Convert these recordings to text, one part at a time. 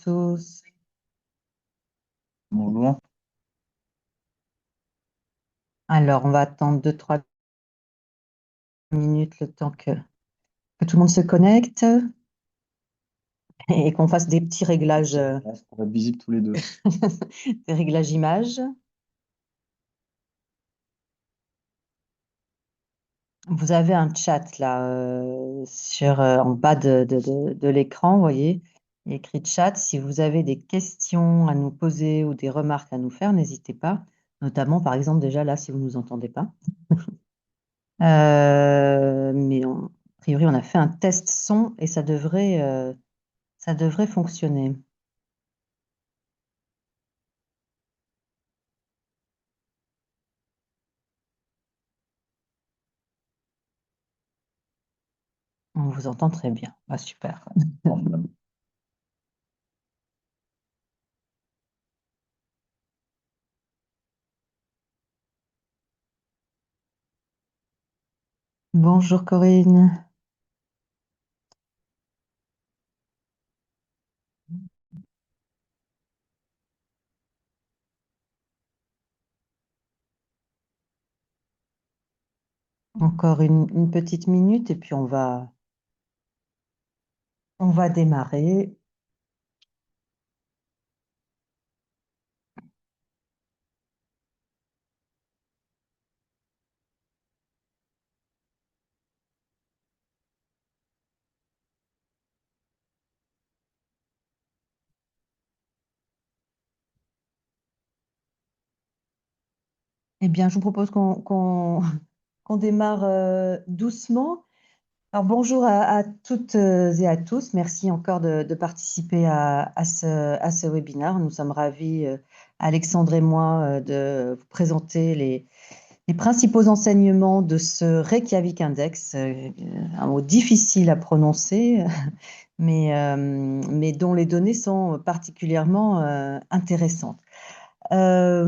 tous. Bonjour. Alors, on va attendre 2-3 minutes le temps que tout le monde se connecte et qu'on fasse des petits réglages, Pour être visible tous les deux. des réglages images. Vous avez un chat là en bas de l'écran, vous voyez, il y a écrit chat. Si vous avez des questions à nous poser ou des remarques à nous faire, n'hésitez pas. Notamment, par exemple, déjà là, si vous ne nous entendez pas. A priori, on a fait un test son et ça devrait fonctionner. On vous entend très bien. Ah, super. Bonjour Corinne. Encore une petite minute et puis on va démarrer. Eh bien, je vous propose qu'on démarre doucement. Alors, bonjour à toutes et à tous. Merci encore de participer à ce webinaire. Nous sommes ravis, Alexandre et moi, de vous présenter les principaux enseignements de ce Reykjavik Index, un mot difficile à prononcer, mais dont les données sont particulièrement intéressantes. Euh,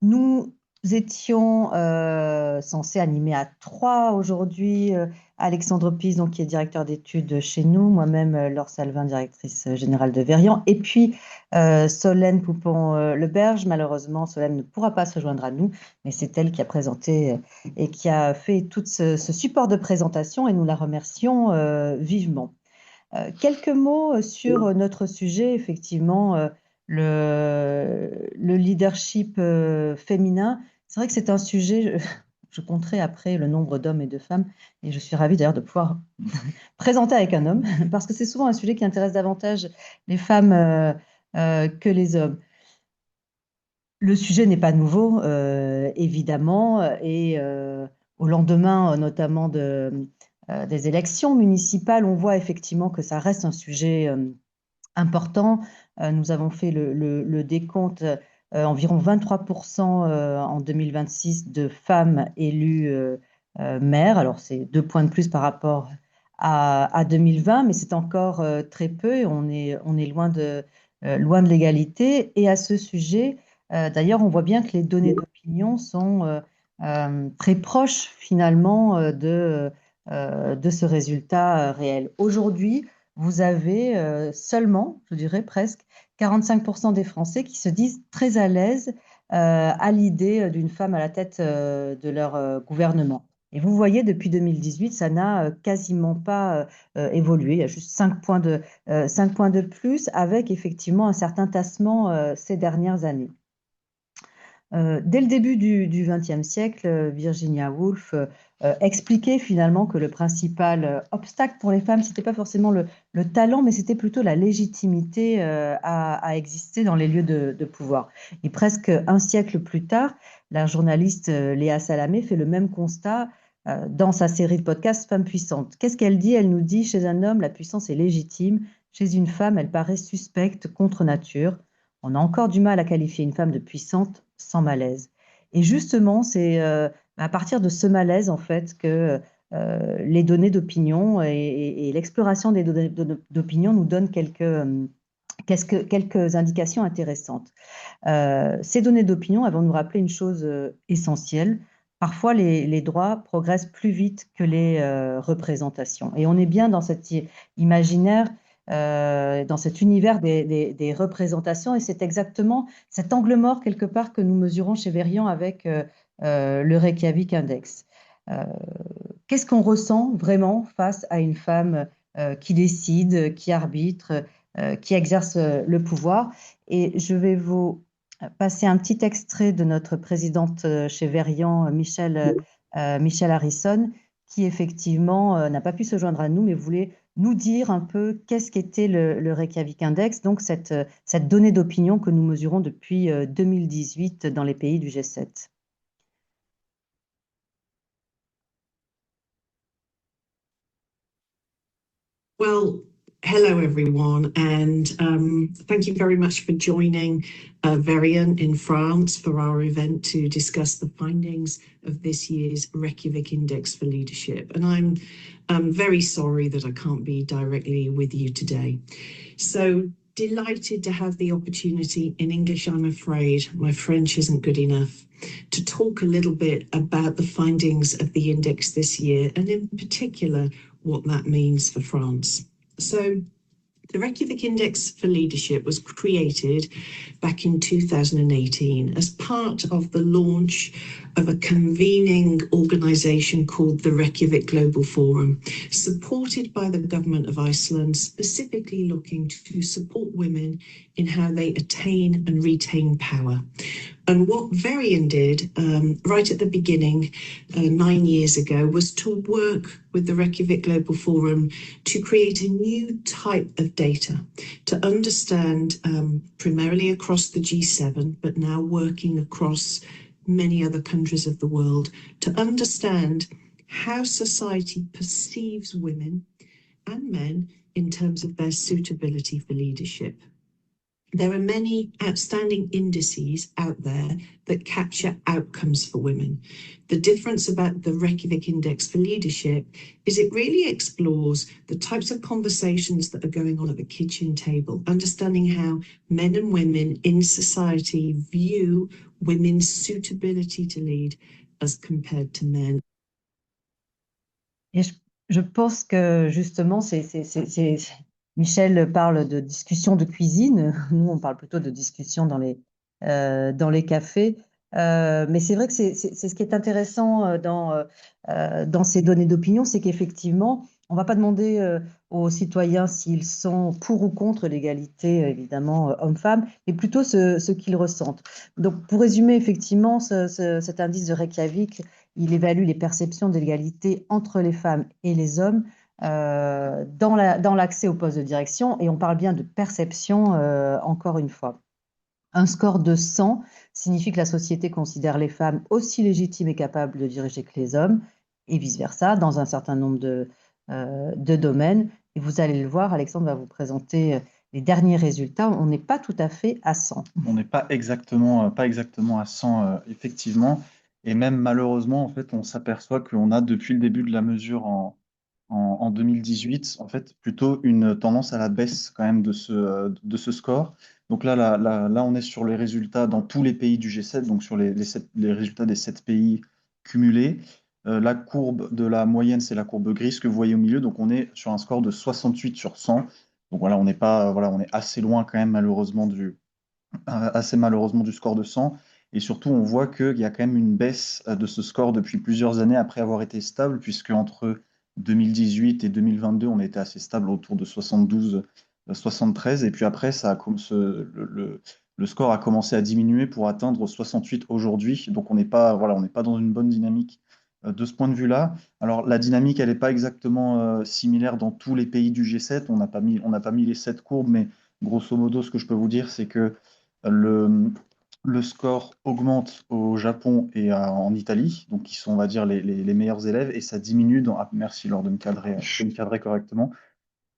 Nous étions censés animer à trois aujourd'hui. Alexandre Pise, donc, qui est directeur d'études chez nous, moi-même, Laure Salvin, directrice générale de Verian, et puis Solène Poupon-Leberge. Malheureusement, Solène ne pourra pas se joindre à nous, mais c'est elle qui a présenté et qui a fait tout ce support de présentation, et nous la remercions vivement. Quelques mots sur notre sujet, effectivement, le leadership féminin. C'est vrai que c'est un sujet, je compterai après le nombre d'hommes et de femmes, et je suis ravie d'ailleurs de pouvoir présenter avec un homme, parce que c'est souvent un sujet qui intéresse davantage les femmes que les hommes. Le sujet n'est pas nouveau, évidemment, et au lendemain notamment des élections municipales, on voit effectivement que ça reste un sujet important. Nous avons fait le décompte, environ 23% en 2026 de femmes élues maires. Alors, c'est 2 points de plus par rapport à 2020, mais c'est encore très peu et on est loin de l'égalité. Et à ce sujet, d'ailleurs, on voit bien que les données d'opinion sont très proches finalement de ce résultat réel. Aujourd'hui, vous avez seulement, je dirais presque, 45% des Français qui se disent très à l'aise à l'idée d'une femme à la tête de leur gouvernement. Et vous voyez, depuis 2018, ça n'a quasiment pas évolué. Il y a juste 5 points de plus, avec effectivement un certain tassement ces dernières années. Dès le début du XXe siècle, Virginia Woolf expliquait finalement que le principal obstacle pour les femmes, c'était pas forcément le talent, mais c'était plutôt la légitimité à exister dans les lieux de pouvoir. Et presque un siècle plus tard, la journaliste Léa Salamé fait le même constat dans sa série de podcasts Femmes puissantes. Qu'est-ce qu'elle dit? Elle nous dit, chez un homme, la puissance est légitime, chez une femme, elle paraît suspecte, contre nature. On a encore du mal à qualifier une femme de puissante sans malaise. Et justement, c'est à partir de ce malaise, en fait, que les données d'opinion et l'exploration des données d'opinion nous donnent quelques indications intéressantes. Ces données d'opinion, elles vont nous rappeler une chose essentielle. Parfois, les droits progressent plus vite que les représentations. Et on est bien dans cet imaginaire dans cet univers des représentations. Et c'est exactement cet angle mort, quelque part, que nous mesurons chez Verian avec le Reykjavik Index. Euh, Qu'est-ce qu'on ressent vraiment face à une femme qui décide, qui arbitre, qui exerce le pouvoir? Et je vais vous passer un petit extrait de notre présidente chez Verian, Michelle Harrison, qui effectivement n'a pas pu se joindre à nous, mais voulait nous dire un peu qu'est-ce qu'était le Reykjavik Index, donc cette donnée d'opinion que nous mesurons depuis 2018 dans les pays du G7. Well, hello everyone, and thank you very much for joining Varian in France for our event to discuss the findings of this year's Reykjavik Index for Leadership. And I'm very sorry that I can't be directly with you today. So delighted to have the opportunity in English, I'm afraid. My French isn't good enough. To talk a little bit about the findings of the index this year, and in particular, what that means for France. So the Reykjavik Index for Leadership was created back in 2018 as part of the launch of a convening organisation called the Reykjavik Global Forum, supported by the government of Iceland, specifically looking to support women in how they attain and retain power. And what Varian did right at the beginning, 9 years ago, was to work with the Reykjavik Global Forum to create a new type of data to understand, primarily across the G7, but now working across many other countries of the world, to understand how society perceives women and men in terms of their suitability for leadership. There are many outstanding indices out there that capture outcomes for women. The difference about the Reykjavik Index for Leadership is it really explores the types of conversations that are going on at the kitchen table, understanding how men and women in society view women's suitability to lead as compared to men. Et je pense que justement, Michel parle de discussion de cuisine. Nous, on parle plutôt de discussion dans les cafés. Mais c'est vrai que c'est ce qui est intéressant dans ces données d'opinion, c'est qu'effectivement, on ne va pas demander aux citoyens s'ils sont pour ou contre l'égalité, évidemment, homme-femme, mais plutôt ce qu'ils ressentent. Donc, pour résumer, effectivement, cet indice de Reykjavik, il évalue les perceptions d'égalité entre les femmes et les hommes dans l'accès au poste de direction, et on parle bien de perception encore une fois. Un score de 100 signifie que la société considère les femmes aussi légitimes et capables de diriger que les hommes, et vice-versa, dans un certain nombre de domaines. Et vous allez le voir, Alexandre va vous présenter les derniers résultats. On n'est pas tout à fait à 100. On n'est pas exactement à 100, effectivement. Et même malheureusement, en fait, on s'aperçoit qu'on a depuis le début de la mesure en 2018, en fait, plutôt une tendance à la baisse quand même de ce score. Donc là, on est sur les résultats dans tous les pays du G7, donc sur les résultats des 7 pays cumulés. La courbe de la moyenne, c'est la courbe grise que vous voyez au milieu. Donc on est sur un score de 68 sur 100. Donc voilà, on n'est pas, voilà, on est assez loin quand même assez malheureusement du score de 100. Et surtout, on voit qu'il y a quand même une baisse de ce score depuis plusieurs années après avoir été stable, puisque entre 2018 et 2022, on était assez stable autour de 72, 73. Et puis après, le score a commencé à diminuer pour atteindre 68 aujourd'hui. Donc on n'est pas, voilà, on n'est pas dans une bonne dynamique de ce point de vue-là. Alors la dynamique, elle n'est pas exactement similaire dans tous les pays du G7. On n'a pas mis les 7 courbes, mais grosso modo, ce que je peux vous dire, c'est que le, le score augmente au Japon et en Italie, donc qui sont, on va dire, les meilleurs élèves, et ça diminue merci Laure de me cadrer correctement.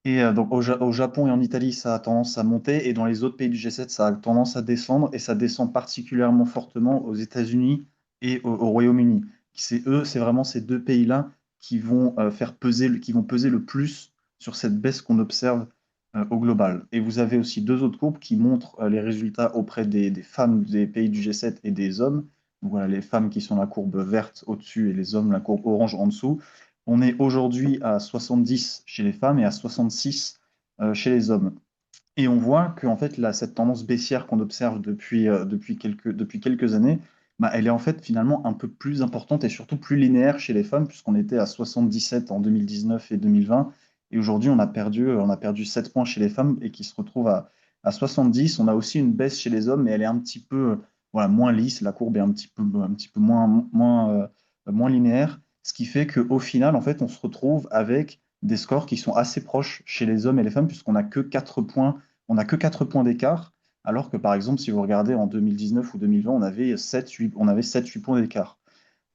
Et donc au Japon et en Italie, ça a tendance à monter, et dans les autres pays du G7, ça a tendance à descendre, et ça descend particulièrement fortement aux États-Unis et au Royaume-Uni. C'est vraiment ces deux pays-là qui vont qui vont peser le plus sur cette baisse qu'on observe au global. Et vous avez aussi deux autres courbes qui montrent les résultats auprès des femmes des pays du G7 et des hommes. Donc voilà, les femmes qui sont la courbe verte au-dessus et les hommes la courbe orange en dessous. On est aujourd'hui à 70 chez les femmes et à 66 chez les hommes. Et on voit que en fait, cette tendance baissière qu'on observe depuis quelques années, bah, elle est en fait finalement un peu plus importante et surtout plus linéaire chez les femmes, puisqu'on était à 77 en 2019 et 2020. Et aujourd'hui, on a perdu 7 points chez les femmes et qui se retrouvent à 70. On a aussi une baisse chez les hommes, mais elle est un petit peu voilà, moins lisse. La courbe est un petit peu moins linéaire. Ce qui fait qu'au final, en fait, on se retrouve avec des scores qui sont assez proches chez les hommes et les femmes, puisqu'on n'a que 4 points d'écart, alors que par exemple, si vous regardez en 2019 ou 2020, on avait 7-8 points d'écart.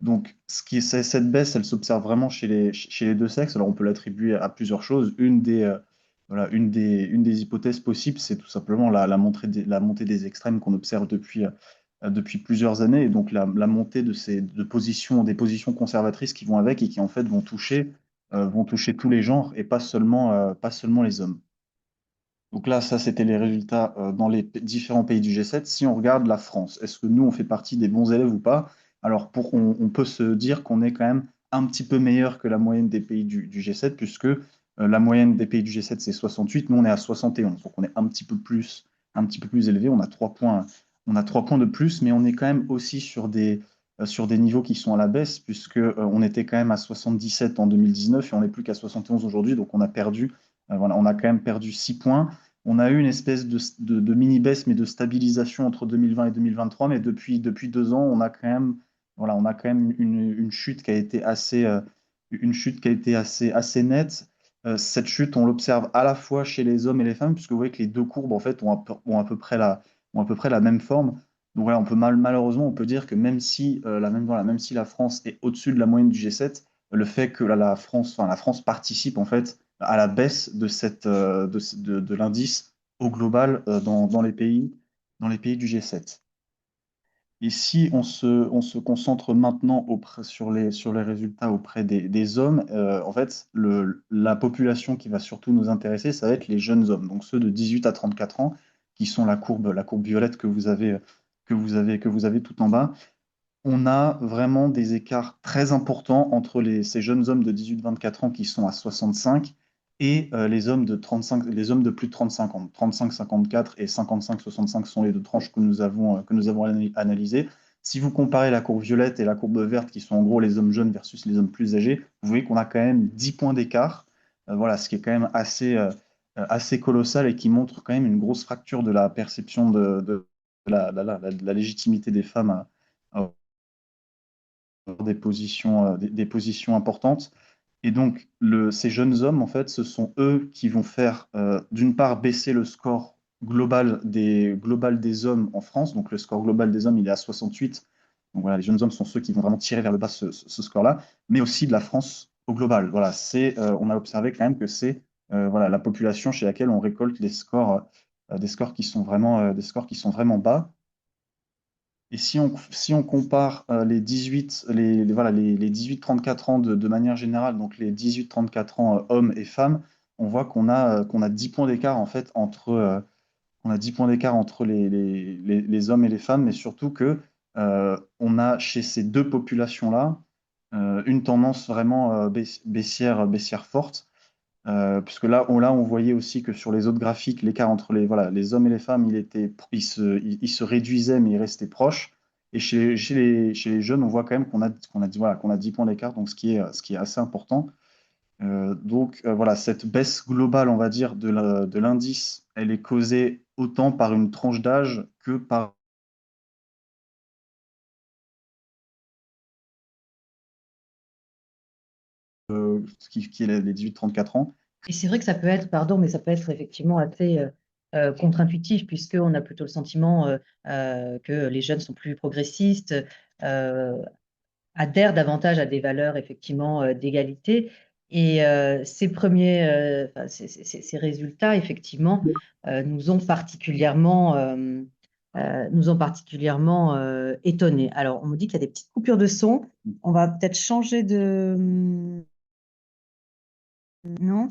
Donc, cette baisse, elle s'observe vraiment chez les deux sexes. Alors, on peut l'attribuer à plusieurs choses. Une des hypothèses possibles, c'est tout simplement la montée des extrêmes qu'on observe depuis plusieurs années, et donc la montée des positions conservatrices qui vont avec et qui en fait vont toucher tous les genres et pas seulement les hommes. Donc là, ça, c'était les résultats dans les différents pays du G7. Si on regarde la France, est-ce que nous, on fait partie des bons élèves ou pas? Alors, on peut se dire qu'on est quand même un petit peu meilleur que la moyenne des pays du G7, puisque la moyenne des pays du G7, c'est 68, nous, on est à 71. Donc, on est un petit peu plus élevé. On a 3 points de plus, mais on est quand même aussi sur des niveaux qui sont à la baisse, puisque on était quand même à 77 en 2019 et on n'est plus qu'à 71 aujourd'hui. Donc, voilà, on a quand même perdu 6 points. On a eu une espèce de mini-baisse, mais de stabilisation entre 2020 et 2023. Mais depuis 2 ans, on a quand même une chute qui a été assez nette. Cette chute, on l'observe à la fois chez les hommes et les femmes, puisque vous voyez que les deux courbes, en fait, ont à peu près la même forme. Donc voilà, malheureusement, on peut dire que même si la France est au-dessus de la moyenne du G7, le fait que la France participe, en fait, à la baisse de l'indice au global dans les pays du G7. Et si on se concentre maintenant sur les résultats auprès des hommes, en fait, la population qui va surtout nous intéresser, ça va être les jeunes hommes, donc ceux de 18 à 34 ans, qui sont la courbe violette que vous avez tout en bas. On a vraiment des écarts très importants entre ces jeunes hommes de 18-24 ans qui sont à 65 et les hommes de plus de 35 ans. 35-54 et 55-65 sont les deux tranches que nous avons analysées. Si vous comparez la courbe violette et la courbe verte, qui sont en gros les hommes jeunes versus les hommes plus âgés, vous voyez qu'on a quand même 10 points d'écart. Voilà, ce qui est quand même assez colossal et qui montre quand même une grosse fracture de la perception de la légitimité des femmes à des positions importantes. Et donc, ces jeunes hommes, en fait, ce sont eux qui vont faire, d'une part, baisser le score global des hommes en France. Donc, le score global des hommes, il est à 68. Donc, voilà, les jeunes hommes sont ceux qui vont vraiment tirer vers le bas ce score-là, mais aussi de la France au global. Voilà, on a observé quand même que c'est voilà, la population chez laquelle on récolte des scores qui sont vraiment bas. Et si on compare les 18-34 ans de manière générale, donc les 18-34 ans hommes et femmes, on voit qu'on a 10 points d'écart en fait entre les hommes et les femmes, mais surtout que on a chez ces deux populations-là une tendance vraiment baissière forte. Puisque là, on voyait aussi que sur les autres graphiques, l'écart entre les hommes et les femmes, il se réduisait, mais il restait proche. Et chez les jeunes, on voit quand même qu'on a 10 points d'écart, donc ce qui est assez important. Donc voilà, cette baisse globale, on va dire, de l'indice, elle est causée autant par une tranche d'âge que par ce qui est les 18-34 ans. Et c'est vrai que ça peut être, pardon, mais ça peut être effectivement assez contre-intuitif, puisqu'on a plutôt le sentiment que les jeunes sont plus progressistes, euh, adhèrent davantage à des valeurs effectivement d'égalité. Et enfin, ces résultats, effectivement, nous ont particulièrement étonnés. Alors, on me dit qu'il y a des petites coupures de son. On va peut-être changer de... Non?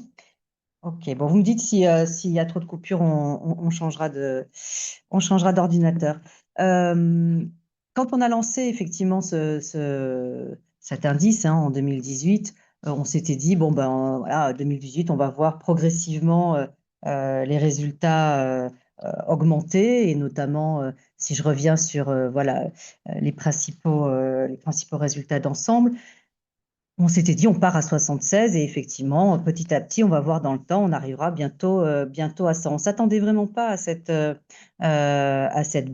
Ok, bon, vous me dites s'il y a trop de coupures, on changera d'ordinateur. Euh, Quand on a lancé effectivement cet indice en 2018, on s'était dit, bon ben voilà, 2018, on va voir progressivement les résultats augmenter, et notamment si je reviens sur voilà, les principaux résultats d'ensemble. On s'était dit, on part à 76 et effectivement, petit à petit, on va voir dans le temps, on arrivera bientôt à 100. On s'attendait vraiment pas à cette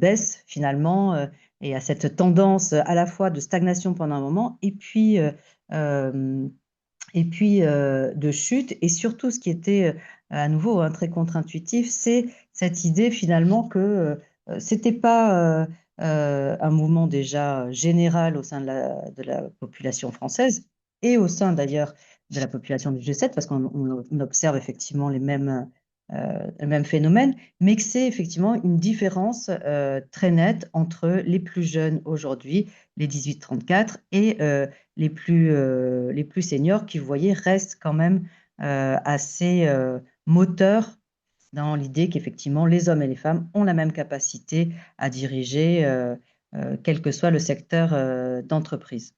baisse finalement et à cette tendance à la fois de stagnation pendant un moment euh, et puis de chute. Et surtout, ce qui était à nouveau très contre-intuitif, c'est cette idée finalement que c'était pas un mouvement déjà général au sein de la population française et au sein d'ailleurs de la population du G7, parce qu'on observe effectivement les mêmes phénomènes, mais que c'est effectivement une différence très nette entre les plus jeunes aujourd'hui, les 18-34, et les plus seniors qui, vous voyez, restent quand même assez moteurs dans l'idée qu'effectivement, les hommes et les femmes ont la même capacité à diriger, quel que soit le secteur d'entreprise.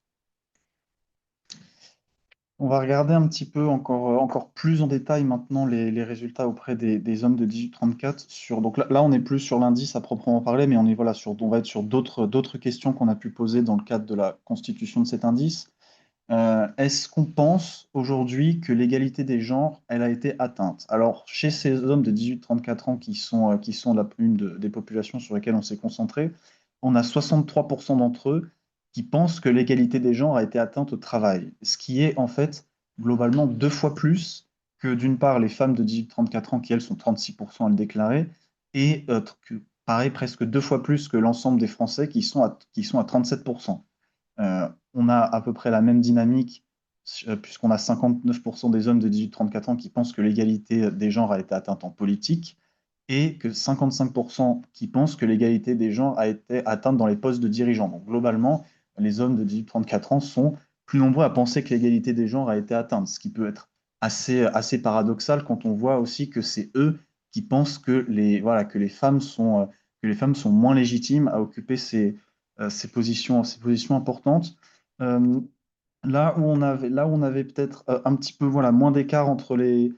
On va regarder un petit peu encore plus en détail maintenant les résultats auprès des hommes de 18-34. Donc là, on n'est plus sur l'indice à proprement parler, mais on va être sur d'autres questions qu'on a pu poser dans le cadre de la constitution de cet indice. Est-ce qu'on pense aujourd'hui que l'égalité des genres, elle a été atteinte? Alors, chez ces hommes de 18-34 ans qui sont une des populations sur lesquelles on s'est concentré, on a 63% d'entre eux qui pensent que l'égalité des genres a été atteinte au travail, ce qui est en fait globalement 2 fois plus que d'une part les femmes de 18-34 ans qui, elles, sont 36% à le déclarer, et pareil, presque 2 fois plus que l'ensemble des Français qui sont à 37%. On a à peu près la même dynamique, puisqu'on a 59% des hommes de 18-34 ans qui pensent que l'égalité des genres a été atteinte en politique, et que 55% qui pensent que l'égalité des genres a été atteinte dans les postes de dirigeants. Donc globalement, les hommes de 18-34 ans sont plus nombreux à penser que l'égalité des genres a été atteinte, ce qui peut être assez paradoxal quand on voit aussi que c'est eux qui pensent que que les femmes sont moins légitimes à occuper ces positions importantes. Euh, là où on avait peut-être un petit peu moins d'écart entre les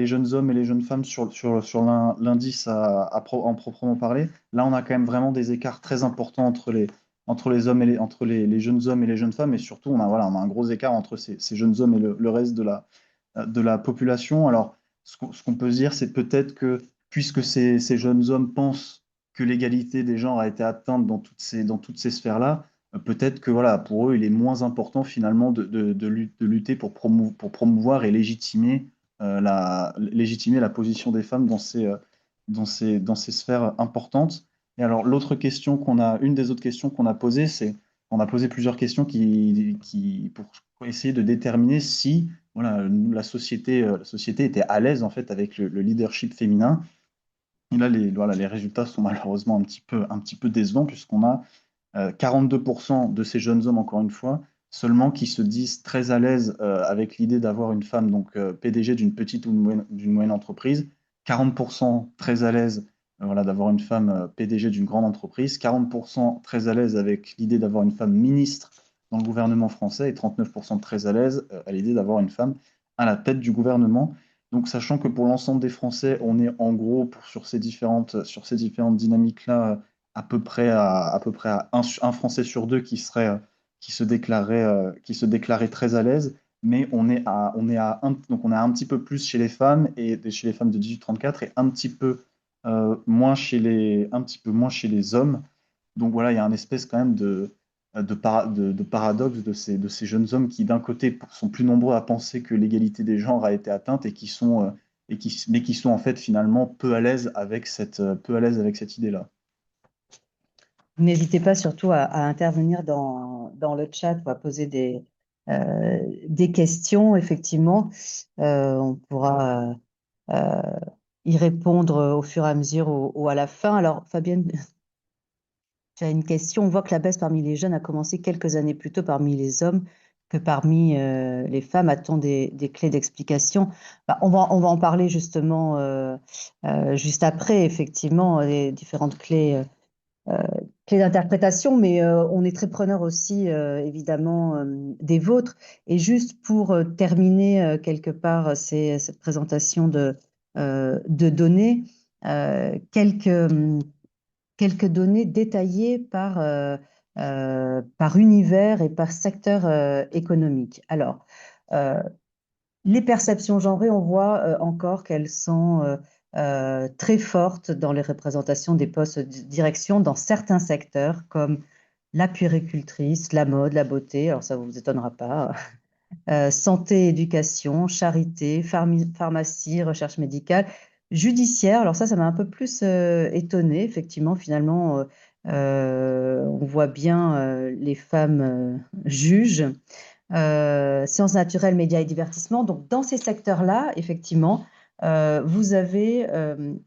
jeunes hommes et les jeunes femmes sur l'indice en proprement parler, là on a quand même vraiment des écarts très importants entre les jeunes hommes et les jeunes femmes, et surtout on a un gros écart entre ces jeunes hommes et le reste de la population. Alors ce qu'on peut se dire, c'est peut-être que puisque ces jeunes hommes pensent que l'égalité des genres a été atteinte dans toutes ces sphères-là, peut-être que pour eux, il est moins important finalement de lutter pour promouvoir et légitimer la position des femmes dans ces sphères importantes. Et alors, une des autres questions qu'on a posées, on a posé plusieurs questions pour essayer de déterminer si la société était à l'aise en fait avec le leadership féminin. Et là, les résultats sont malheureusement un petit peu décevants, puisqu'on a 42% de ces jeunes hommes, encore une fois, seulement qui se disent très à l'aise avec l'idée d'avoir une femme PDG d'une petite ou d'une moyenne entreprise, 40% très à l'aise d'avoir une femme PDG d'une grande entreprise, 40% très à l'aise avec l'idée d'avoir une femme ministre dans le gouvernement français, et 39% très à l'aise à l'idée d'avoir une femme à la tête du gouvernement. Donc, sachant que pour l'ensemble des Français, on est en gros sur ces différentes dynamiques-là à peu près à un Français sur deux qui se déclarait très à l'aise, mais donc on est un petit peu plus chez les femmes et chez les femmes de 18-34 et un petit peu moins chez les hommes. Donc voilà, il y a un espèce quand même de paradoxe de ces jeunes hommes qui, d'un côté, sont plus nombreux à penser que l'égalité des genres a été atteinte mais qui sont en fait finalement peu à l'aise avec cette idée-là. N'hésitez pas surtout à intervenir dans le chat ou à poser des questions, effectivement. On pourra y répondre au fur et à mesure ou à la fin. Alors, Fabienne, tu as une question. On voit que la baisse parmi les jeunes a commencé quelques années plus tôt parmi les hommes que parmi les femmes. A-t-on des clés d'explication? On va en parler justement juste après, effectivement, les différentes clés d'interprétation, mais on est très preneur aussi, évidemment, des vôtres. Et juste pour terminer quelque part cette présentation de donner quelques données détaillées par univers et par secteur économique. Alors, les perceptions genrées, on voit encore qu'elles sont très fortes dans les représentations des postes de direction dans certains secteurs, comme la puéricultrice, la mode, la beauté, alors ça ne vous étonnera pas, santé, éducation, charité, pharmacie, recherche médicale, judiciaire. Alors ça m'a un peu plus étonnée, effectivement, finalement, on voit bien les femmes juges. Sciences naturelles, médias et divertissement. Donc, dans ces secteurs-là, effectivement, vous avez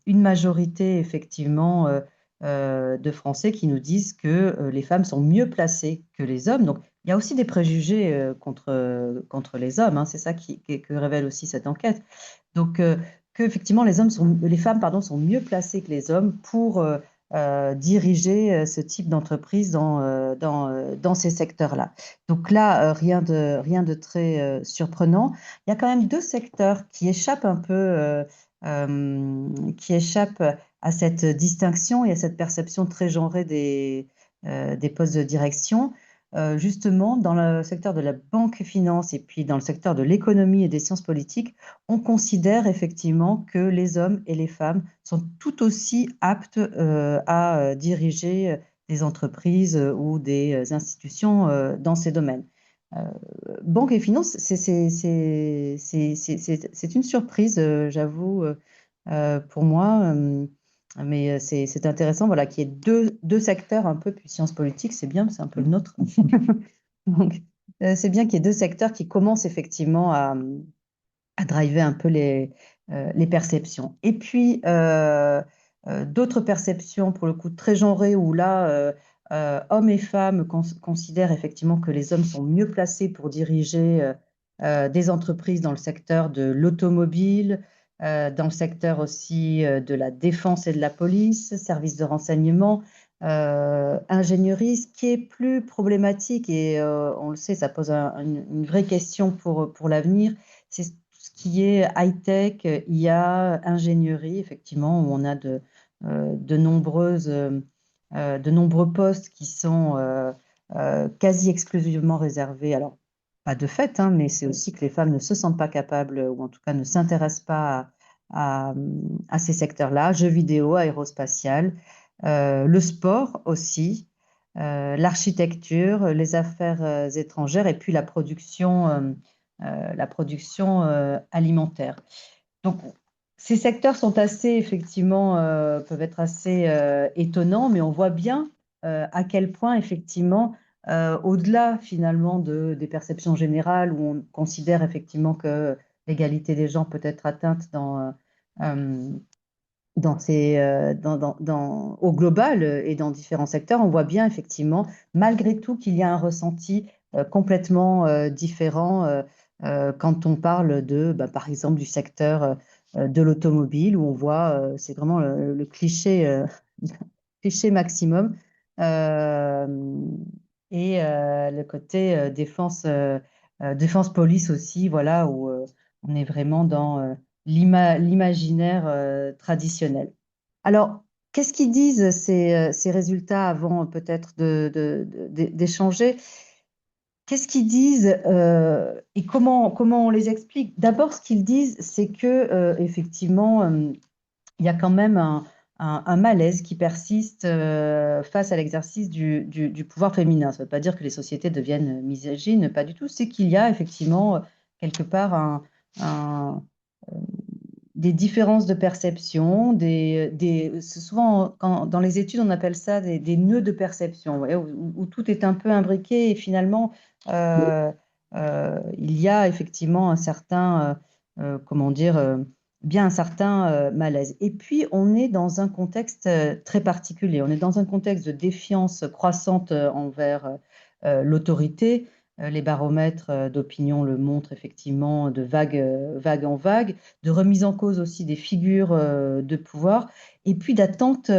une majorité, effectivement, de Français qui nous disent que les femmes sont mieux placées que les hommes. Donc, il y a aussi des préjugés contre les hommes, hein. C'est ça que révèle aussi cette enquête. Donc, que effectivement, les femmes, pardon, sont mieux placées que les hommes pour diriger ce type d'entreprise dans ces secteurs-là. Donc là, rien de très surprenant. Il y a quand même deux secteurs qui échappent un peu, qui échappent à cette distinction et à cette perception très genrée des postes de direction. Justement, dans le secteur de la banque et finance et puis dans le secteur de l'économie et des sciences politiques, on considère effectivement que les hommes et les femmes sont tout aussi aptes à diriger des entreprises ou des institutions dans ces domaines. Banque et finance, c'est une surprise, j'avoue, pour moi. Mais c'est intéressant, voilà, qu'il y ait deux secteurs un peu, puis sciences politiques, c'est bien, c'est un peu le nôtre. Donc, c'est bien qu'il y ait deux secteurs qui commencent effectivement à driver un peu les perceptions. Et puis, d'autres perceptions, pour le coup, très genrées, où là, hommes et femmes considèrent effectivement que les hommes sont mieux placés pour diriger des entreprises dans le secteur de l'automobile, dans le secteur aussi de la défense et de la police, services de renseignement, ingénierie. Ce qui est plus problématique, et on le sait, ça pose une vraie question pour l'avenir, c'est ce qui est high-tech, IA, ingénierie, effectivement, où on a de nombreux postes qui sont quasi exclusivement réservés. Alors, pas de fait, hein, mais c'est aussi que les femmes ne se sentent pas capables, ou en tout cas ne s'intéressent pas à ces secteurs-là. Jeux vidéo, aérospatial, le sport aussi, l'architecture, les affaires étrangères et puis la production alimentaire. Donc, ces secteurs sont assez, effectivement, peuvent être assez étonnants, mais on voit bien à quel point, effectivement, au-delà, finalement, des perceptions générales, où on considère, effectivement, que l'égalité des genres peut être atteinte au global et dans différents secteurs, on voit bien, effectivement, malgré tout, qu'il y a un ressenti complètement différent quand on parle par exemple, du secteur de l'automobile, où on voit, c'est vraiment le cliché, cliché maximum, euh, et le côté défense police aussi, voilà, où on est vraiment dans l'imaginaire traditionnel. Alors, qu'est-ce qu'ils disent ces résultats avant peut-être d'échanger? Qu'est-ce qu'ils disent et comment on les explique? D'abord, ce qu'ils disent, c'est que effectivement, il y a quand même un malaise qui persiste face à l'exercice du pouvoir féminin. Ça ne veut pas dire que les sociétés deviennent misogynes, pas du tout. C'est qu'il y a effectivement quelque part un, des différences de perception, c'est souvent, dans les études, on appelle ça des nœuds de perception, vous voyez, où tout est un peu imbriqué et finalement, il y a effectivement un certain, comment dire, bien un certain malaise. Et puis, on est dans un contexte très particulier. On est dans un contexte de défiance croissante envers l'autorité. Les baromètres d'opinion le montrent effectivement de vague en vague, de remise en cause aussi des figures de pouvoir, et puis d'attentes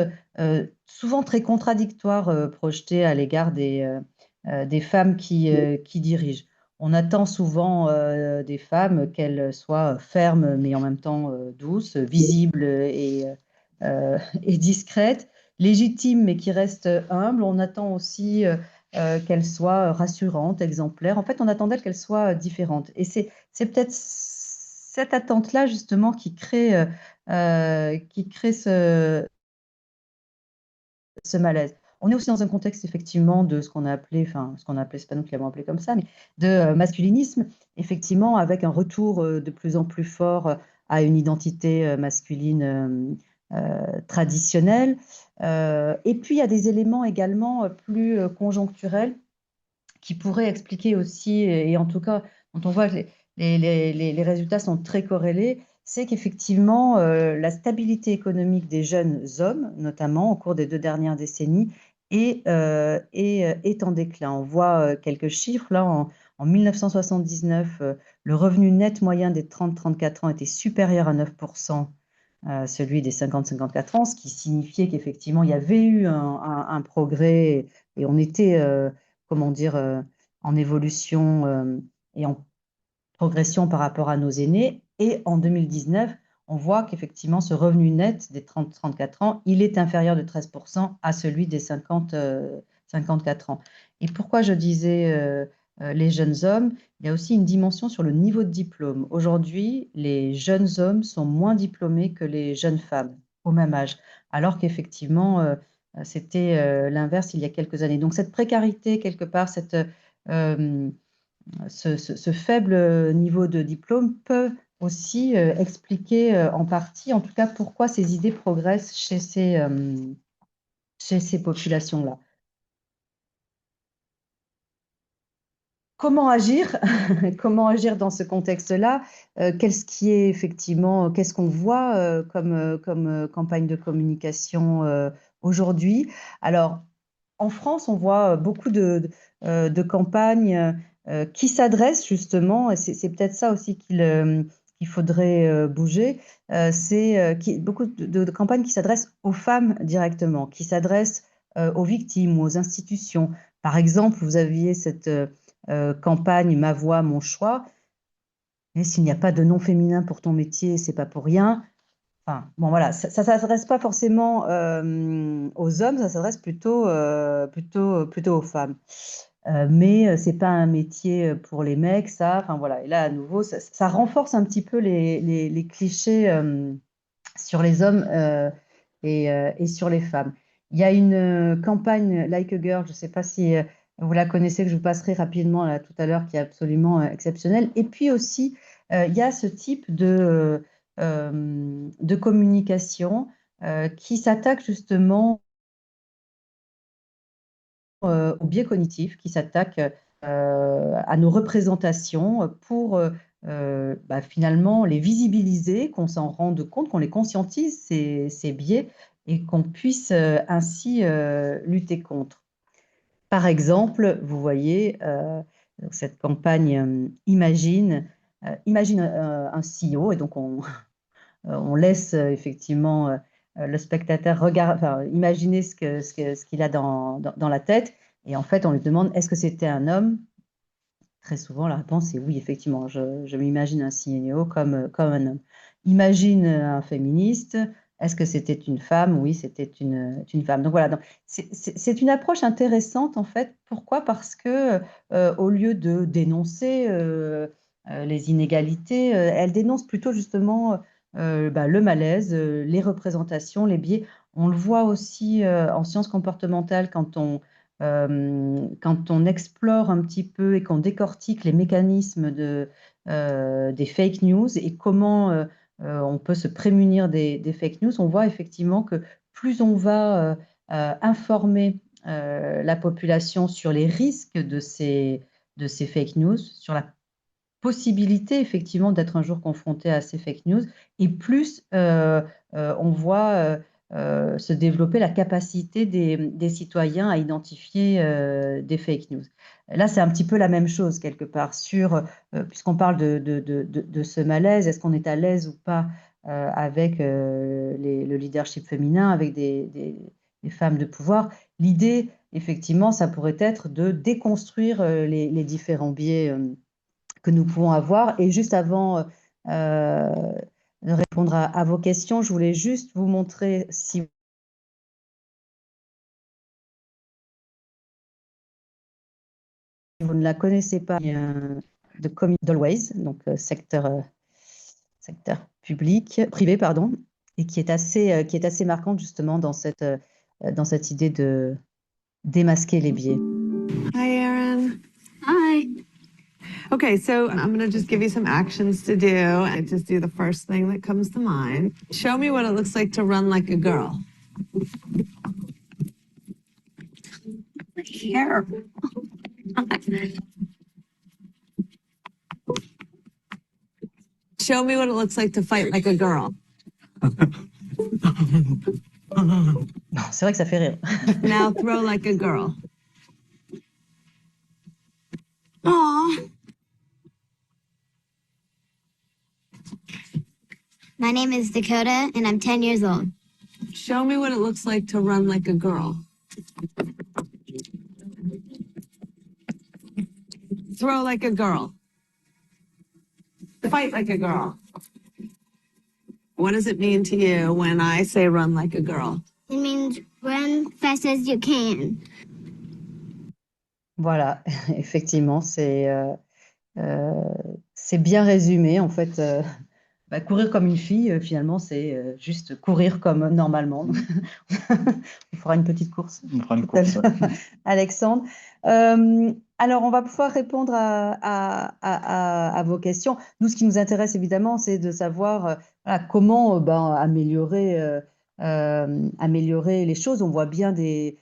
souvent très contradictoires projetées à l'égard des femmes qui dirigent. On attend souvent des femmes qu'elles soient fermes, mais en même temps douces, visibles et discrètes, légitimes, mais qui restent humbles. On attend aussi qu'elles soient rassurantes, exemplaires. En fait, on attend d'elles qu'elles soient différentes. Et c'est peut-être cette attente-là, justement, qui crée ce malaise. On est aussi dans un contexte effectivement de ce qu'on a appelé, enfin ce qu'on a appelé, c'est pas nous qui l'avons appelé comme ça, mais de masculinisme, effectivement, avec un retour de plus en plus fort à une identité masculine traditionnelle. Et puis il y a des éléments également plus conjoncturels qui pourraient expliquer aussi, et en tout cas, quand on voit que les résultats sont très corrélés, c'est qu'effectivement, la stabilité économique des jeunes hommes, notamment au cours des 2 dernières décennies, est en déclin. On voit quelques chiffres. Là, en 1979, le revenu net moyen des 30-34 ans était supérieur à 9%, celui des 50-54 ans, ce qui signifiait qu'effectivement, il y avait eu un progrès et on était, comment dire, en évolution et en progression par rapport à nos aînés. Et en 2019, on voit qu'effectivement, ce revenu net des 30-34 ans, il est inférieur de 13% à celui des 50-54 ans. Et pourquoi je disais les jeunes hommes? Il y a aussi une dimension sur le niveau de diplôme. Aujourd'hui, les jeunes hommes sont moins diplômés que les jeunes femmes au même âge, alors qu'effectivement, c'était l'inverse il y a quelques années. Donc cette précarité, quelque part, ce faible niveau de diplôme peut aussi expliquer en partie, en tout cas, pourquoi ces idées progressent chez ces populations-là. Comment agir? Comment agir dans ce contexte-là? Qu'est-ce qui est effectivement, qu'est-ce qu'on voit comme campagne de communication aujourd'hui? Alors, en France, on voit beaucoup de campagnes qui s'adressent justement, et c'est peut-être ça aussi qu'il faudrait bouger, c'est beaucoup de campagnes qui s'adressent aux femmes directement, qui s'adressent aux victimes ou aux institutions. Par exemple, vous aviez cette campagne Ma voix, mon choix. Et s'il n'y a pas de nom féminin pour ton métier, c'est pas pour rien. Enfin, bon, voilà, ça ne s'adresse pas forcément aux hommes, ça s'adresse plutôt aux femmes. Mais c'est pas un métier pour les mecs, ça. Enfin, voilà. Et là, à nouveau, ça renforce un petit peu les clichés sur les hommes et sur les femmes. Il y a une campagne Like a Girl, je ne sais pas si vous la connaissez, que je vous passerai rapidement là, tout à l'heure, qui est absolument exceptionnelle. Et puis aussi, il y a ce type de communication qui s'attaque justement au biais cognitif, qui s'attaque à nos représentations pour finalement les visibiliser, qu'on s'en rende compte, qu'on les conscientise, ces biais, et qu'on puisse ainsi lutter contre. Par exemple, vous voyez donc cette campagne Imagine un CEO, et donc on laisse effectivement le spectateur imaginer ce qu'il a dans la tête, et en fait on lui demande est-ce que c'était un homme? Très souvent la réponse est oui, effectivement, je m'imagine un CEO comme un homme. Imagine un féministe, est-ce que c'était une femme? Oui, c'était une femme. Donc voilà, c'est une approche intéressante en fait. Pourquoi? Parce que au lieu de dénoncer les inégalités, elle dénonce plutôt justement le malaise, les représentations, les biais. On le voit aussi en sciences comportementales quand on explore un petit peu et qu'on décortique les mécanismes des fake news et comment on peut se prémunir des fake news, on voit effectivement que plus on va informer la population sur les risques de ces fake news, sur la possibilité effectivement d'être un jour confronté à ces fake news, et plus on voit se développer la capacité des citoyens à identifier des fake news. Là, c'est un petit peu la même chose quelque part puisqu'on parle de ce malaise, est-ce qu'on est à l'aise ou pas avec le leadership féminin, avec des femmes de pouvoir? L'idée, effectivement, ça pourrait être de déconstruire les différents biais que nous pouvons avoir. Et juste avant de répondre à vos questions, je voulais juste vous montrer, si vous ne la connaissez pas, de Commit d'Always, donc secteur privé, pardon, et qui est assez marquante justement dans cette idée de démasquer les biais. Hi, Erin. Hi. Okay, so I'm going to just give you some actions to do and just do the first thing that comes to mind. Show me what it looks like to run like a girl. Here. Show me what it looks like to fight like a girl. C'est vrai que ça fait rire. Now throw like a girl. Aw. My name is Dakota, and I'm 10 years old. Show me what it looks like to run like a girl. Throw like a girl. Fight like a girl. What does it mean to you when I say run like a girl? It means run fast as you can. Voilà, effectivement, c'est bien résumé. En fait, courir comme une fille, finalement, c'est juste courir comme normalement. On fera une petite course. On fera une course. Alexandre. Alors, on va pouvoir répondre à vos questions. Nous, ce qui nous intéresse évidemment, c'est de savoir voilà, comment améliorer les choses. On voit bien des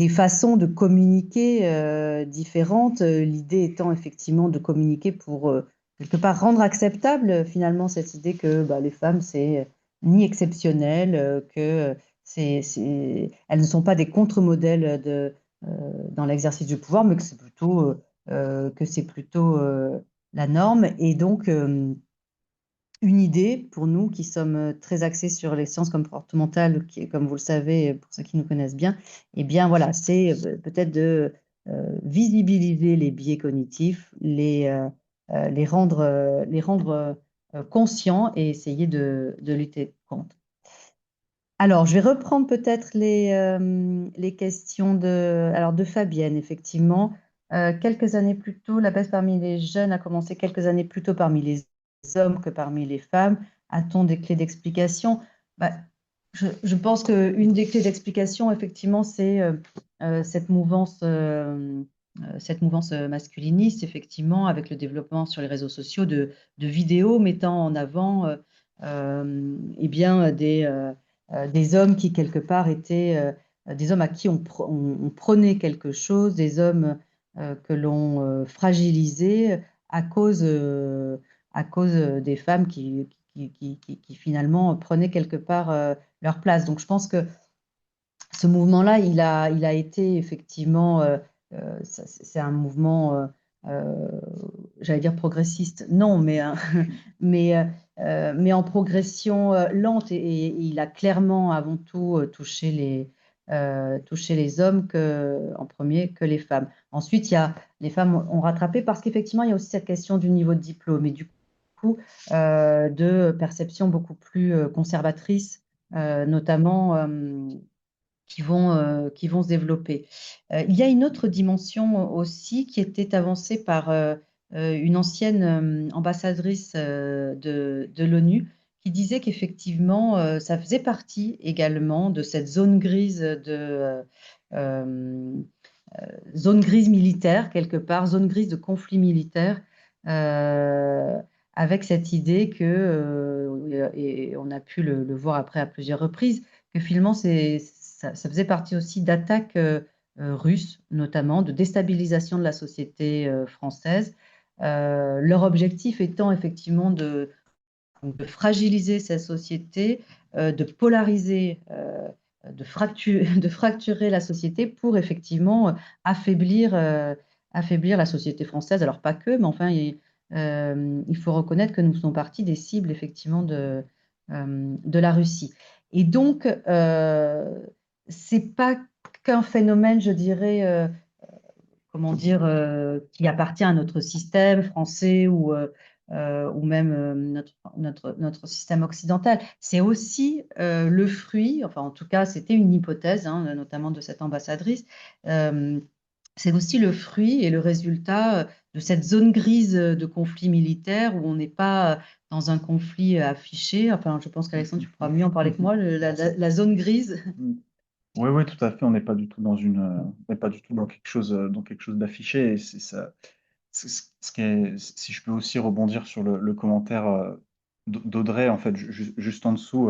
façons de communiquer différentes. L'idée étant effectivement de communiquer pour quelque part rendre acceptable finalement cette idée que les femmes, c'est ni exceptionnel, que elles ne sont pas des contre-modèles dans l'exercice du pouvoir, mais que c'est plutôt la norme. Et donc, une idée pour nous qui sommes très axés sur les sciences comportementales, qui, comme vous le savez, pour ceux qui nous connaissent bien, eh bien voilà, c'est peut-être de visibiliser les biais cognitifs, les rendre conscients et essayer de lutter contre. Alors, je vais reprendre peut-être les questions de Fabienne, effectivement. Quelques années plus tôt, la baisse parmi les jeunes a commencé quelques années plus tôt parmi les hommes que parmi les femmes. A-t-on des clés d'explication? Je pense qu'une des clés d'explication, effectivement, c'est cette mouvance masculiniste, effectivement, avec le développement sur les réseaux sociaux de vidéos mettant en avant des hommes qui, quelque part, étaient des hommes à qui on prenait quelque chose, des hommes que l'on fragilisait à cause des femmes qui finalement prenaient quelque part leur place. Donc, je pense que ce mouvement-là, il a été effectivement, c'est un mouvement, j'allais dire progressiste, non, mais en progression lente, et il a clairement avant tout touché les hommes en premier que les femmes. Ensuite, les femmes ont rattrapé parce qu'effectivement, il y a aussi cette question du niveau de diplôme et du coup de perception beaucoup plus conservatrice, notamment qui vont se développer. Il y a une autre dimension aussi qui était avancée par une ancienne ambassadrice de l'ONU qui disait qu'effectivement, ça faisait partie également de cette zone grise zone grise militaire, quelque part, zone grise de conflit militaire, avec cette idée que, et on a pu le voir après à plusieurs reprises, que finalement, ça faisait partie aussi d'attaques russes, notamment, de déstabilisation de la société française. Leur objectif étant effectivement de fragiliser cette société, de polariser, de fracturer la société pour effectivement affaiblir la société française. Alors pas que, mais enfin, il faut reconnaître que nous faisons partie des cibles effectivement de la Russie. Et donc, c'est pas qu'un phénomène, je dirais, comment dire, qui appartient à notre système français ou même notre système occidental. C'est aussi le fruit, enfin en tout cas c'était une hypothèse, hein, notamment de cette ambassadrice, c'est aussi le fruit et le résultat de cette zone grise de conflit militaire où on n'est pas dans un conflit affiché. Enfin, je pense qu'Alexandre, tu pourras mieux en parler que moi, la zone grise. Oui, oui, tout à fait. On n'est pas du tout on n'est pas du tout dans quelque chose d'affiché. Et c'est ça. Ce qui est, si je peux aussi rebondir sur le commentaire d'Audrey, en fait, juste en dessous,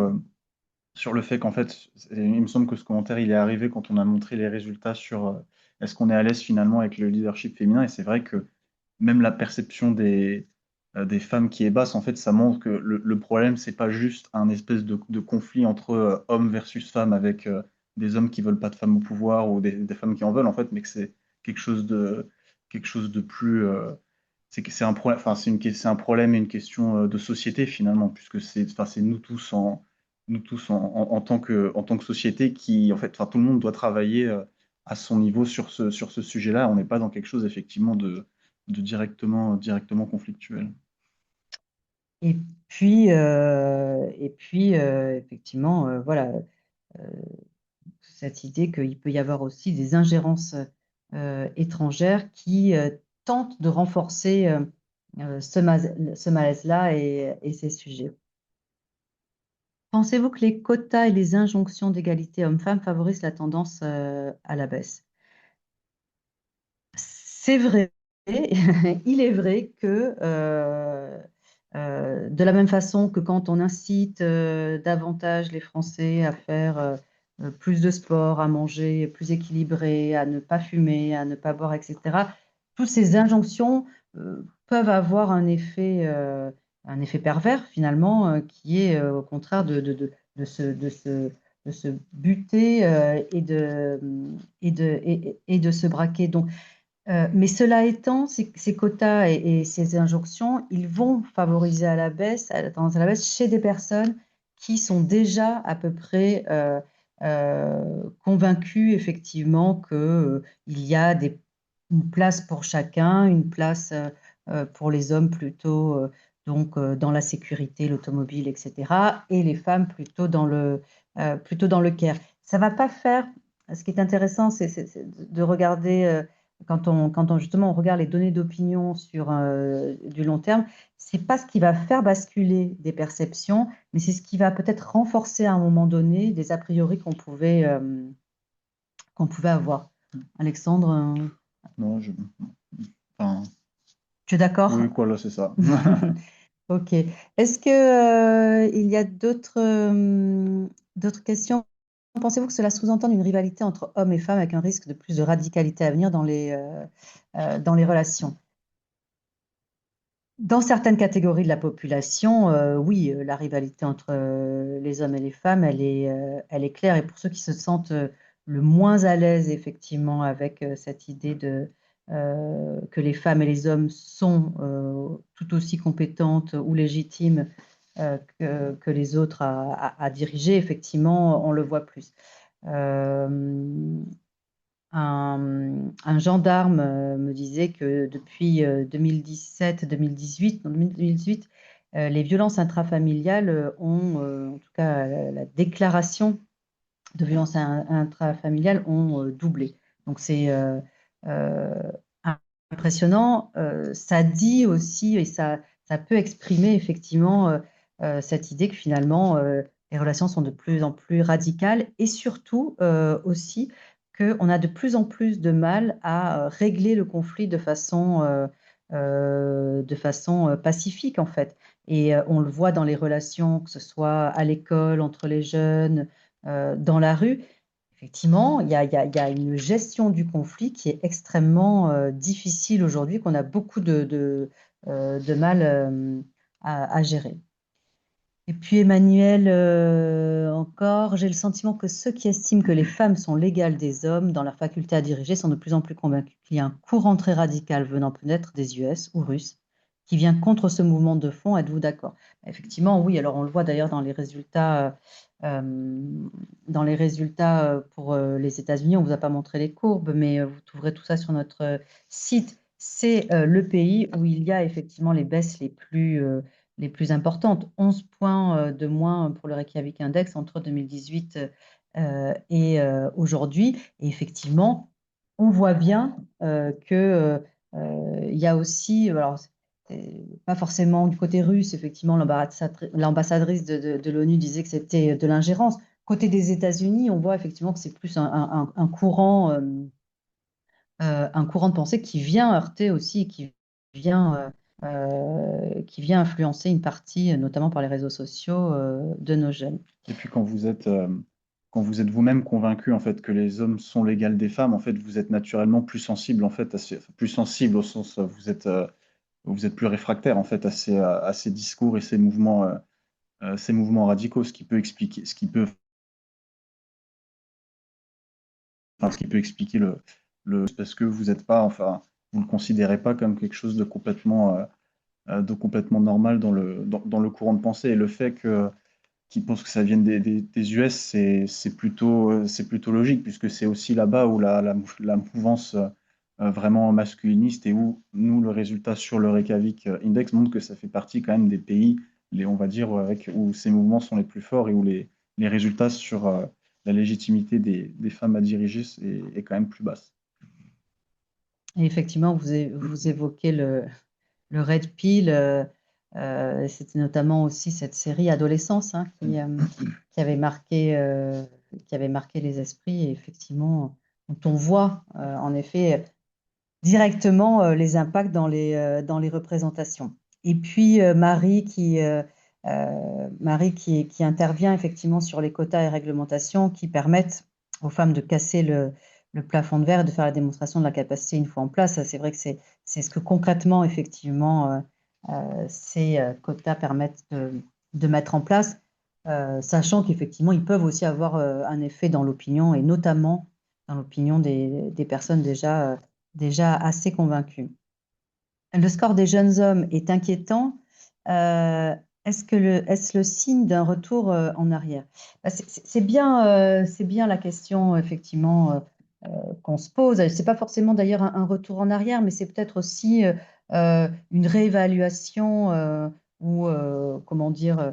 sur le fait qu'en fait, il me semble que ce commentaire, il est arrivé quand on a montré les résultats sur est-ce qu'on est à l'aise finalement avec le leadership féminin. Et c'est vrai que même la perception des femmes qui est basse, en fait, ça montre que le problème, c'est pas juste un espèce de conflit entre hommes versus femmes avec des hommes qui veulent pas de femmes au pouvoir ou des femmes qui en veulent, en fait, mais que c'est quelque chose quelque chose de plus. C'est un problème, enfin, c'est un problème et une question de société finalement, puisque enfin, c'est nous tous en tant que société qui, en fait, enfin, tout le monde doit travailler à son niveau sur ce sujet-là. On n'est pas dans quelque chose effectivement de directement conflictuel. Et puis effectivement, voilà, cette idée qu'il peut y avoir aussi des ingérences étrangères qui tentent de renforcer ce malaise-là et ces sujets. Pensez-vous que les quotas et les injonctions d'égalité hommes-femmes favorisent la tendance à la baisse? C'est vrai, il est vrai que de la même façon que quand on incite davantage les Français à faire plus de sport, à manger plus équilibré, à ne pas fumer, à ne pas boire, etc., toutes ces injonctions peuvent avoir un effet pervers finalement, qui est au contraire de se buter et de se braquer. Donc, mais cela étant, ces quotas et ces injonctions, ils vont favoriser à la baisse, à la tendance à la baisse chez des personnes qui sont déjà à peu près convaincues effectivement qu'il y a une place pour chacun, une place pour les hommes plutôt donc dans la sécurité, l'automobile, etc., et les femmes plutôt dans le care. Ça va pas faire. Ce qui est intéressant, c'est de regarder quand on justement on regarde les données d'opinion sur du long terme, c'est pas ce qui va faire basculer des perceptions, mais c'est ce qui va peut-être renforcer à un moment donné des a priori qu'on pouvait avoir. Alexandre, Non, enfin, tu es d'accord? oui, quoi, là, c'est ça. Ok. Est-ce que il y a d'autres questions? Pensez-vous que cela sous-entend une rivalité entre hommes et femmes avec un risque de plus de radicalité à venir dans les relations? Dans certaines catégories de la population, oui, la rivalité entre les hommes et les femmes, elle est claire. Et pour ceux qui se sentent le moins à l'aise, effectivement, avec cette idée que les femmes et les hommes sont tout aussi compétentes ou légitimes que les autres à diriger, effectivement, on le voit plus. Un gendarme me disait que depuis 2017-2018, les violences intrafamiliales en tout cas la déclaration de violences intrafamiliales ont doublé. Donc c'est impressionnant. Ça dit aussi, et ça peut exprimer effectivement cette idée que finalement les relations sont de plus en plus radicales et surtout aussi qu'on a de plus en plus de mal à régler le conflit de façon pacifique en fait. Et on le voit dans les relations, que ce soit à l'école, entre les jeunes, dans la rue. Effectivement, il y a une gestion du conflit qui est extrêmement difficile aujourd'hui, qu'on a beaucoup de mal à gérer. Et puis Emmanuel, encore, j'ai le sentiment que ceux qui estiment que les femmes sont l'égale des hommes dans leur faculté à diriger sont de plus en plus convaincus qu'il y a un courant très radical venant peut-être des US ou russes qui vient contre ce mouvement de fond. Êtes-vous d'accord? Effectivement, oui. Alors on le voit d'ailleurs dans les résultats dans les résultats pour les États-Unis. On ne vous a pas montré les courbes, mais vous trouverez tout ça sur notre site. C'est le pays où il y a effectivement les baisses les plus importantes. 11 points de moins pour le Reykjavik Index entre 2018 et aujourd'hui. Et effectivement, on voit bien que il y a aussi, alors pas forcément du côté russe, effectivement, l'ambassadrice de l'ONU disait que c'était de l'ingérence. Côté des États-Unis, on voit effectivement que c'est plus un courant de pensée qui vient heurter aussi, vient, qui vient influencer une partie, notamment par les réseaux sociaux, de nos jeunes. Et puis quand vous êtes vous-même convaincu en fait que les hommes sont l'égal des femmes, en fait, vous êtes naturellement plus sensible en fait plus sensible au sens vous êtes plus réfractaire en fait à ces discours et ces mouvements radicaux, ce qui peut expliquer parce que vous êtes pas vous le considérez pas comme quelque chose de complètement normal dans le courant de pensée, et le fait qu'ils pensent que ça vienne des US, c'est plutôt logique, puisque c'est aussi là-bas où la mouvance vraiment masculiniste, et où nous, le résultat sur le Reykjavik Index montre que ça fait partie quand même des pays, on va dire, où ces mouvements sont les plus forts, et où les résultats sur la légitimité des femmes à diriger est quand même plus basse. Et effectivement, vous évoquez le Red Pill. C'était notamment aussi cette série Adolescence qui avait marqué les esprits, et effectivement, dont on voit en effet directement les impacts dans les représentations. Et puis Marie qui intervient effectivement sur les quotas et réglementations qui permettent aux femmes de casser le plafond de verre et de faire la démonstration de la capacité une fois en place. C'est vrai que c'est ce que concrètement, effectivement, ces quotas permettent de mettre en place, sachant qu'effectivement, ils peuvent aussi avoir un effet dans l'opinion, et notamment dans l'opinion des personnes déjà assez convaincues. Le score des jeunes hommes est inquiétant. Est-ce le signe d'un retour en arrière? C'est bien la question, effectivement, qu'on se pose. Ce n'est pas forcément d'ailleurs un retour en arrière, mais c'est peut-être aussi une réévaluation ou, comment dire,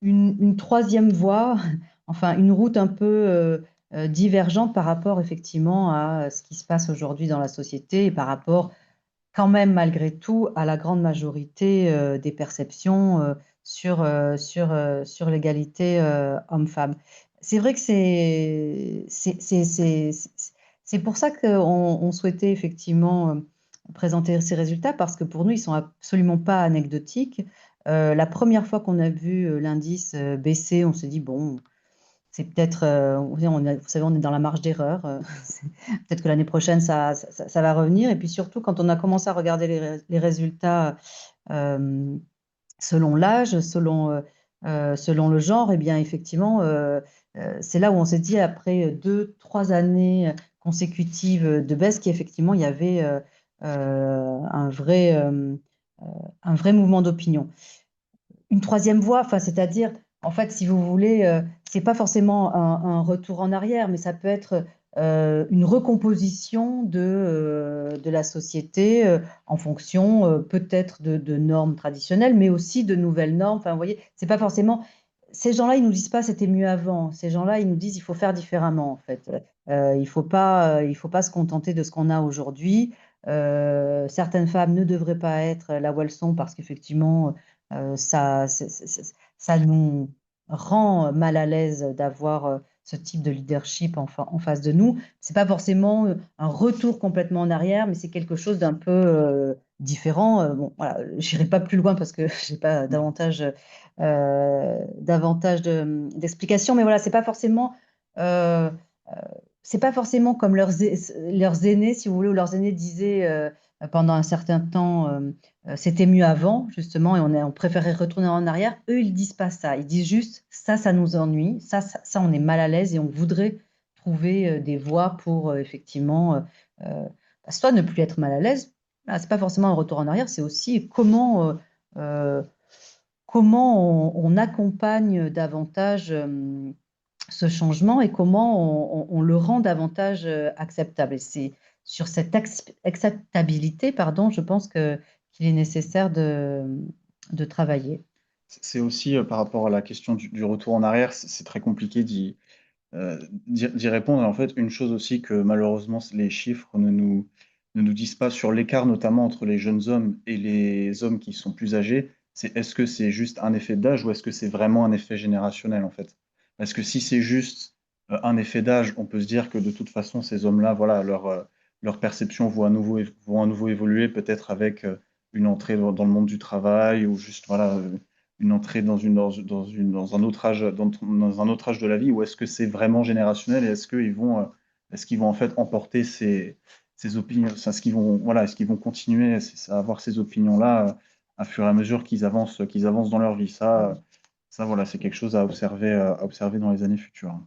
une troisième voie, enfin une route un peu divergente par rapport effectivement à ce qui se passe aujourd'hui dans la société, et par rapport quand même malgré tout à la grande majorité des perceptions sur l'égalité homme-femme. C'est vrai que c'est pour ça qu'on souhaitait effectivement présenter ces résultats, parce que pour nous, ils sont absolument pas anecdotiques. La première fois qu'on a vu l'indice baisser, on s'est dit, bon, c'est peut-être, vous savez, on est dans la marge d'erreur. Peut-être que l'année prochaine, ça va revenir. Et puis surtout, quand on a commencé à regarder les résultats selon l'âge, selon le genre, et bien effectivement, c'est là où on s'est dit, après 2-3 années consécutives de baisse, qu'effectivement, il y avait un vrai mouvement d'opinion. Une troisième voie, c'est-à-dire, en fait, si vous voulez, c'est pas forcément un retour en arrière, mais ça peut être une recomposition de la société en fonction peut-être de normes traditionnelles, mais aussi de nouvelles normes. Enfin, vous voyez, c'est pas forcément. Ces gens-là, ils nous disent pas c'était mieux avant. Ces gens-là, ils nous disent il faut faire différemment, en fait. Il faut pas se contenter de ce qu'on a aujourd'hui. Certaines femmes ne devraient pas être là où elles sont, parce qu'effectivement, ça nous rend mal à l'aise d'avoir ce type de leadership en face de nous. C'est pas forcément un retour complètement en arrière, mais c'est quelque chose d'un peu différent. Bon, voilà, j'irai pas plus loin parce que j'ai pas davantage d'explications, mais voilà, c'est pas forcément comme leurs aînés, si vous voulez, ou leurs aînés disaient pendant un certain temps c'était mieux avant, justement, et on préférait retourner en arrière. Eux, ils disent pas ça. Ils disent juste ça nous ennuie, ça, on est mal à l'aise, et on voudrait trouver des voies pour effectivement soit ne plus être mal à l'aise. C'est pas forcément un retour en arrière, c'est aussi comment comment on accompagne davantage ce changement et comment on le rend davantage acceptable. Et c'est sur cette acceptabilité, pardon, je pense qu'il est nécessaire de travailler. C'est aussi par rapport à la question du retour en arrière, c'est très compliqué d'y répondre. Et en fait, une chose aussi que malheureusement les chiffres ne nous disent pas sur l'écart, notamment entre les jeunes hommes et les hommes qui sont plus âgés, c'est est-ce que c'est juste un effet d'âge ou est-ce que c'est vraiment un effet générationnel en fait? Parce que si c'est juste un effet d'âge, on peut se dire que de toute façon, ces hommes-là, voilà, leur perception vont à nouveau évoluer, peut-être avec une entrée dans le monde du travail ou juste voilà, une entrée dans un autre âge, dans un autre âge de la vie, ou est-ce que c'est vraiment générationnel et est-ce qu'ils vont en fait emporter ces opinions, enfin, est-ce qu'ils vont continuer à avoir ces opinions-là à fur et à mesure qu'ils avancent dans leur vie? Ça voilà, c'est quelque chose à observer dans les années futures.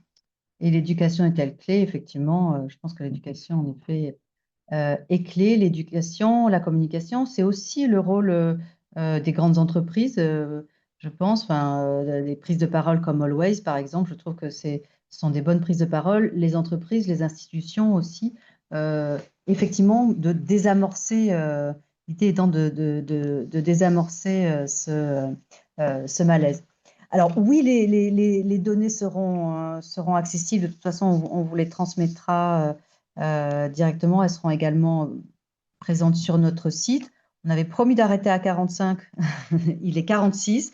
Et l'éducation est-elle clé? Effectivement, je pense que l'éducation, en effet, est clé. L'éducation, la communication, c'est aussi le rôle des grandes entreprises, je pense. Enfin, les prises de parole comme Always, par exemple, je trouve que ce sont des bonnes prises de parole. Les entreprises, les institutions aussi, effectivement, de désamorcer, l'idée étant de désamorcer ce malaise. Alors oui, les données seront accessibles. De toute façon, on vous les transmettra directement. Elles seront également présentes sur notre site. On avait promis d'arrêter à 45, il est 46.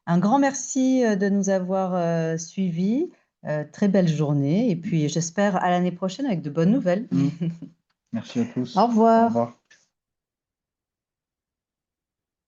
Un grand merci de nous avoir suivis. Très belle journée et puis j'espère à l'année prochaine avec de bonnes nouvelles. Merci à tous. Au revoir. Au revoir.